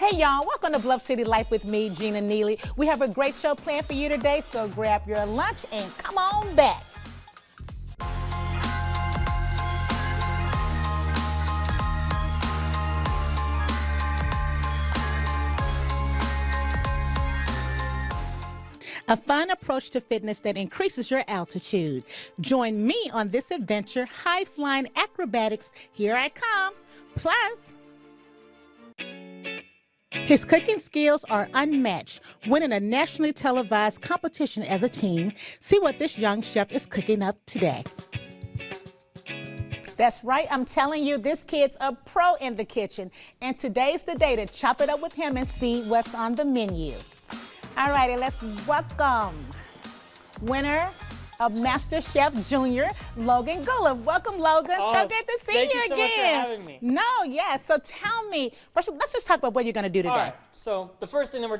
Hey y'all, welcome to Bluff City Life with me, Gina Neely. We have a great show planned for you today, so grab your lunch and come on back. A fun approach to fitness that increases your altitude. Join me on this adventure, high-flying acrobatics. Here I come. Plus, his cooking skills are unmatched, winning a nationally televised competition as a teen. See what this young chef is cooking up today. That's right, I'm telling you, this kid's a pro in the kitchen. And today's the day to chop it up with him and see what's on the menu. All righty, let's welcome winner of Master Chef Junior, Logan Guleff. Welcome, Logan. So good to see you again. Thank you so much for having me. No, yeah. So tell me, first, let's just talk about what you're going to do today. All right. So the first thing that we're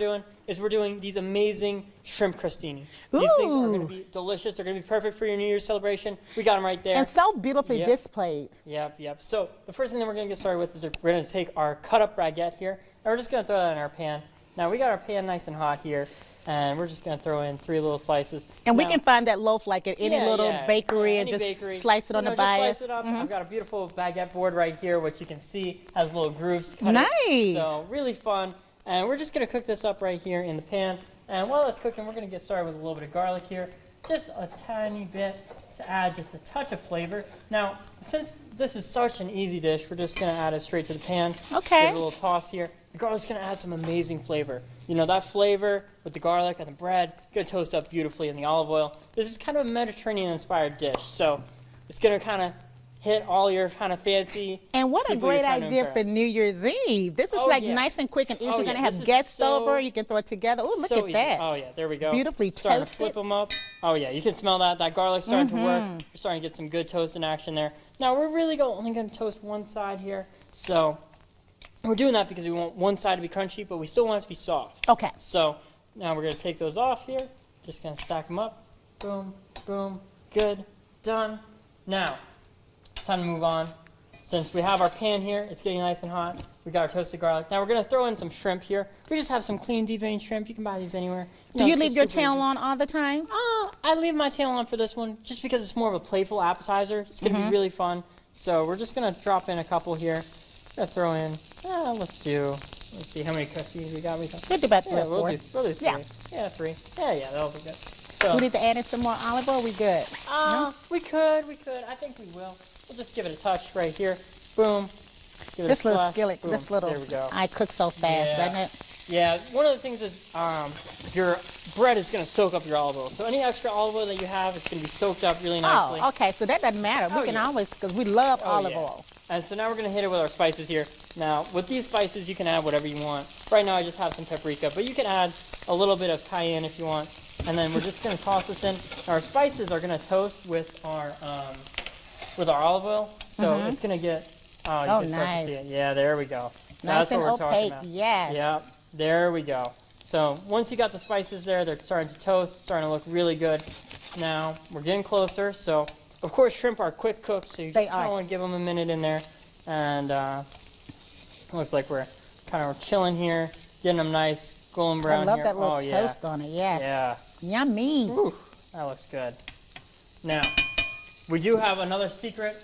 doing these amazing shrimp crostini. Ooh. These things are going to be delicious. They're going to be perfect for your New Year's celebration. We got them right there. And so beautifully displayed. Yep. So the first thing that we're going to get started with is we're going to take our cut-up baguette here, and we're just going to throw that in our pan. Now we got our pan nice and hot here. And we're just going to throw in 3 little slices. And we can find that loaf like at any little bakery and just slice it on the bias. Slice it up. I've got a beautiful baguette board right here, which you can see has little grooves cut Nice. So really fun. And we're just going to cook this up right here in the pan. And while it's cooking, we're going to get started with a little bit of garlic here. Just a tiny bit to add just a touch of flavor. Now, since this is such an easy dish, we're just going to add it straight to the pan. Okay. Give it a little toss here. The garlic's going to add some amazing flavor. You know, that flavor with the garlic and the bread, going to toast up beautifully in the olive oil. This is kind of a Mediterranean-inspired dish, so it's going to kind of hit all your kind of fancy. And what a great idea for New Year's Eve. This is nice and quick and easy. You're going to have guests over. You can throw it together. Oh, look at that. Oh, yeah, there we go. Beautifully starting toasted. To flip them up. Oh, yeah, you can smell that. That garlic's starting to work. We're starting to get some good toasting action there. Now, we're really only going to toast one side here, so we're doing that because we want one side to be crunchy, but we still want it to be soft. Okay. So now we're going to take those off here. Just going to stack them up. Boom, boom, good, done. Now, it's time to move on. Since we have our pan here, it's getting nice and hot. We got our toasted garlic. Now we're going to throw in some shrimp here. We just have some clean deveined shrimp. You can buy these anywhere. Do you leave your tail on all the time? I leave my tail on for this one just because it's more of a playful appetizer. It's going to be really fun. So we're just going to drop in a couple here. Going to throw in, let's see how many crostinis we got. We'll do about 3 or 4. We'll do 3. Yeah, 3. Yeah, that'll be good. So, do we need to add in some more olive oil? We good? No? We could. I think we will. We'll just give it a touch right here. Boom. Give it this a little splash. skillet, Boom. this little, there we go. I cook so fast, doesn't it? Yeah, one of the things is your bread is going to soak up your olive oil. So any extra olive oil that you have is going to be soaked up really nicely. Oh, okay, so that doesn't matter. We can always, because we love olive oil. And so now we're going to hit it with our spices here. Now, with these spices, you can add whatever you want. Right now, I just have some paprika, but you can add a little bit of cayenne if you want. And then we're just going to toss this in. Our spices are going to toast with our olive oil, so it's going to get. You can start to see it. Yeah, there we go. Nice That's and what we're talking opaque. about. Yes. Yep. There we go. So once you got the spices there, they're starting to toast, starting to look really good. Now we're getting closer. So of course, shrimp are quick cooks, so you kind of want to give them a minute in there. And looks like we're kind of chilling here, getting them nice, golden brown here. I love that little toast on it. Yes. Yeah. Yummy. Ooh, that looks good. Now, we do have another secret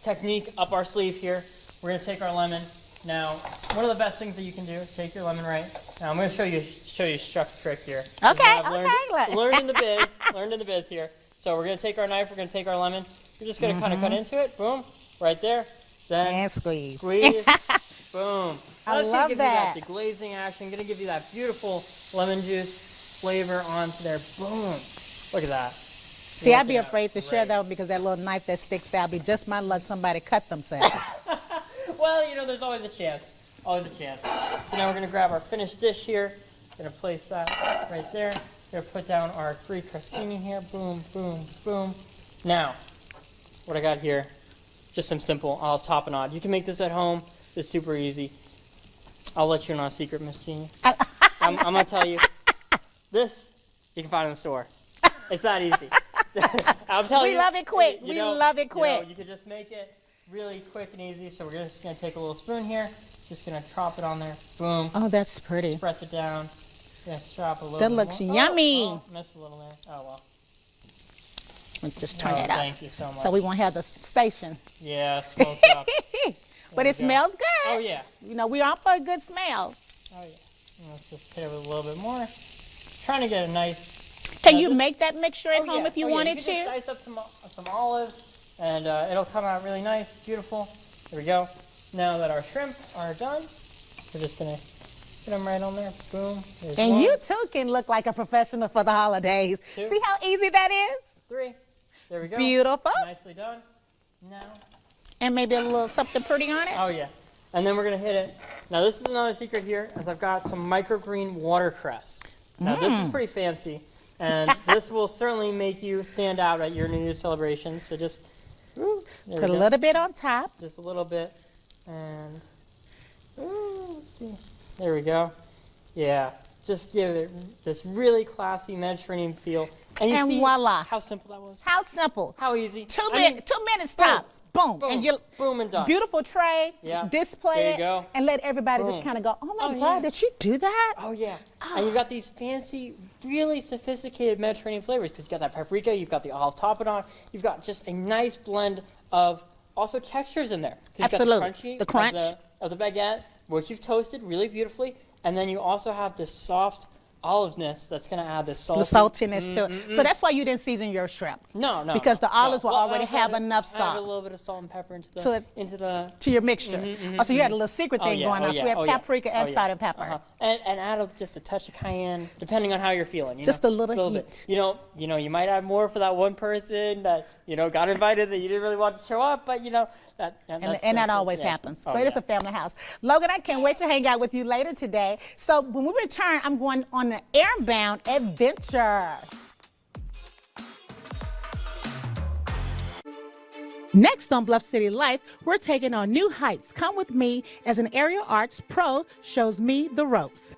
technique up our sleeve here. We're going to take our lemon. Now, one of the best things that you can do is take your lemon right. Now, I'm going to show you a chef trick here. Learned in the biz here. So we're going to take our knife, we're going to take our lemon. We're just going to kind of cut into it. Boom. Right there. Then squeeze. Squeeze. Boom. I love that. The glazing action. Going to give you that beautiful lemon juice flavor onto there. Boom. Look at that. See, I'd be afraid to share that one because that little knife that sticks out be just my luck somebody cut themselves. Well, you know, there's always a chance. Always a chance. So now we're going to grab our finished dish here. Going to place that right there. We're going to put down our 3 crostini here. Boom, boom, boom. Now, what I got here, just some simple olive tapenade. You can make this at home. It's super easy. I'll let you in on a secret, Miss Jeannie. I'm going to tell you. This, you can find in the store. It's that easy. I'm telling you. We love it quick. We love it quick. You can just make it really quick and easy. So we're just going to take a little spoon here, Just gonna drop it on there. Boom. Oh, that's pretty. Press it down. Just drop a little That bit looks more. yummy. Oh, missed a little there. Oh, well. Let's just turn Oh, it up. thank you so much. So we won't have the station. Yeah, smoked up. But it smells good. Oh, yeah. You know, we're all for a good smell. Oh, yeah. Let's just hit it with a little bit more. Trying to get a nice... Can you make that mixture at home if you wanted You to? can just dice up some olives, and it'll come out really nice, beautiful. There we go. Now that our shrimp are done, we're just going to get them right on there. Boom. There's And one. you too can look like a professional for the holidays. Two. See how easy that is? 3. There we go. Beautiful. Nicely done. Now. And maybe a little something pretty on it. Oh, yeah. And then we're going to hit it. Now, this is another secret here, as I've got some microgreen watercress. Now, this is pretty fancy, and this will certainly make you stand out at your New Year's celebration. So just Put a little bit on top. Just a little bit. And let's see. There we go. Yeah. Just give it this really classy Mediterranean feel. And you And see voila. how simple that was? How simple. How easy. 2 minutes tops. Boom. Boom. And you Boom and done. beautiful tray. Yeah. Display There you it. go. And let everybody just Boom. kind of go, oh my Oh, God, yeah. did you do that? Oh, yeah. And you've got these fancy, really sophisticated Mediterranean flavors because you've got that paprika, you've got the olive tapenade, you've got just a nice blend of also textures in there. 'Cause you've Absolutely. got the, The crunch. of the baguette, which you've toasted really beautifully, and then you also have this soft oliveness that's going to add this The salty. saltiness to it. So that's why you didn't season your shrimp. No, no. Because the olives no. will already I also have added- enough I added salt. a little bit of salt and pepper into To the to your mixture. Oh, so you had a little secret thing going on. So we had paprika and salt and pepper. And add just a touch of cayenne, depending on how you're feeling. Just a little bit. heat. You know, you might add more for that one person that got invited that you didn't really want to show up, but that always happens. Oh, But it's a family house. Logan, I can't wait to hang out with you later today. So when we return, I'm going on an airbound adventure. Next on Bluff City Life, we're taking on new heights. Come with me as an aerial arts pro shows me the ropes.